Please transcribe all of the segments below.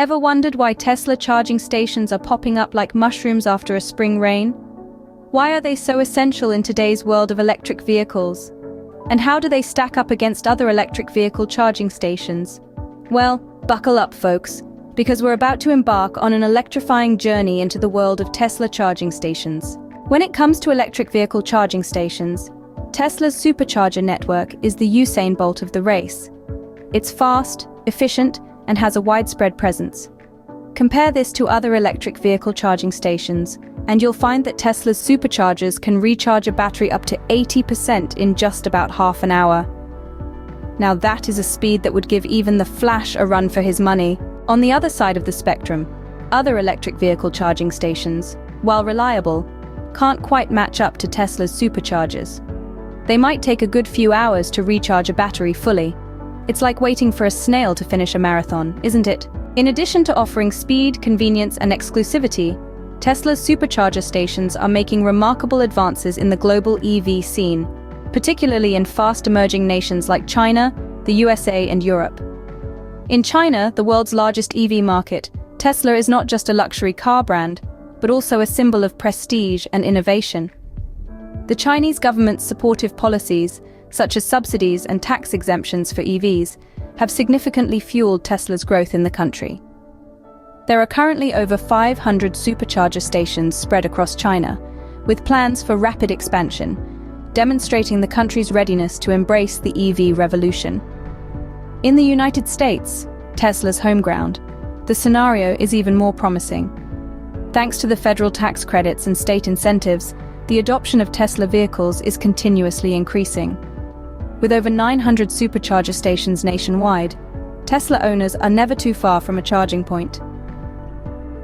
Ever wondered why Tesla charging stations are popping up like mushrooms after a spring rain? Why are they so essential in today's world of electric vehicles? And how do they stack up against other electric vehicle charging stations? Well, buckle up, folks, because we're about to embark on an electrifying journey into the world of Tesla charging stations. When it comes to electric vehicle charging stations, Tesla's Supercharger network is the Usain Bolt of the race. It's fast, efficient, and has a widespread presence. Compare this to other electric vehicle charging stations, and you'll find that Tesla's superchargers can recharge a battery up to 80% in just about half an hour. Now that is a speed that would give even the Flash a run for his money. On the other side of the spectrum, other electric vehicle charging stations, while reliable, can't quite match up to Tesla's superchargers. They might take a good few hours to recharge a battery fully. It's like waiting for a snail to finish a marathon, isn't it? In addition to offering speed, convenience, and exclusivity, Tesla's supercharger stations are making remarkable advances in the global EV scene, particularly in fast-emerging nations like China, the USA, and Europe. In China, the world's largest EV market, Tesla is not just a luxury car brand, but also a symbol of prestige and innovation. The Chinese government's supportive policies, such as subsidies and tax exemptions for EVs, have significantly fueled Tesla's growth in the country. There are currently over 500 supercharger stations spread across China, with plans for rapid expansion, demonstrating the country's readiness to embrace the EV revolution. In the United States, Tesla's home ground, the scenario is even more promising. Thanks to the federal tax credits and state incentives, the adoption of Tesla vehicles is continuously increasing. With over 900 supercharger stations nationwide, Tesla owners are never too far from a charging point.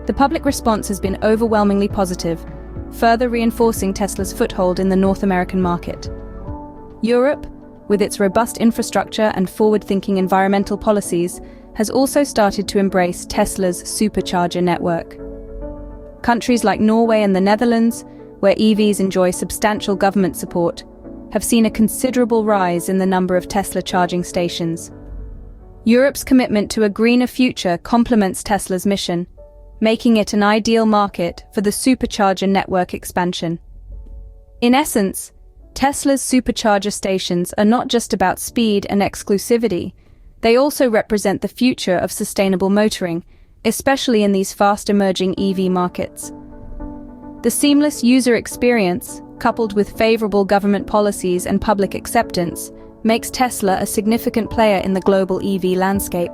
The public response has been overwhelmingly positive, further reinforcing Tesla's foothold in the North American market. Europe, with its robust infrastructure and forward-thinking environmental policies, has also started to embrace Tesla's supercharger network. Countries like Norway and the Netherlands, where EVs enjoy substantial government support, have seen a considerable rise in the number of Tesla charging stations. Europe's commitment to a greener future complements Tesla's mission, making it an ideal market for the supercharger network expansion. In essence, Tesla's supercharger stations are not just about speed and exclusivity, they also represent the future of sustainable motoring, especially in these fast-emerging EV markets. The seamless user experience, coupled with favorable government policies and public acceptance, makes Tesla a significant player in the global EV landscape.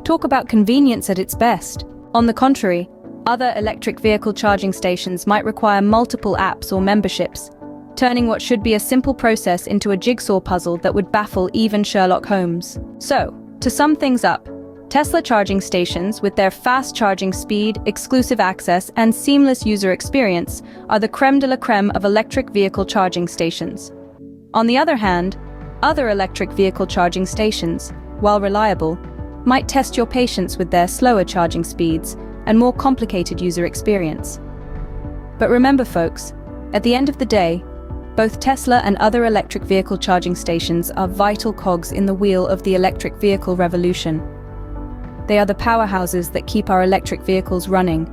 Talk about convenience at its best. On the contrary, other electric vehicle charging stations might require multiple apps or memberships, turning what should be a simple process into a jigsaw puzzle that would baffle even Sherlock Holmes. So, to sum things up, Tesla charging stations, with their fast charging speed, exclusive access, and seamless user experience, are the crème de la crème of electric vehicle charging stations. On the other hand, other electric vehicle charging stations, while reliable, might test your patience with their slower charging speeds and more complicated user experience. But remember, folks, at the end of the day, both Tesla and other electric vehicle charging stations are vital cogs in the wheel of the electric vehicle revolution. They are the powerhouses that keep our electric vehicles running,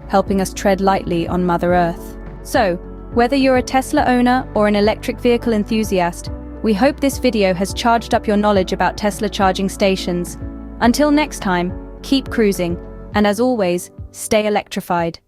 helping us tread lightly on Mother Earth. So, whether you're a Tesla owner or an electric vehicle enthusiast, we hope this video has charged up your knowledge about Tesla charging stations. Until next time, keep cruising, and as always, stay electrified.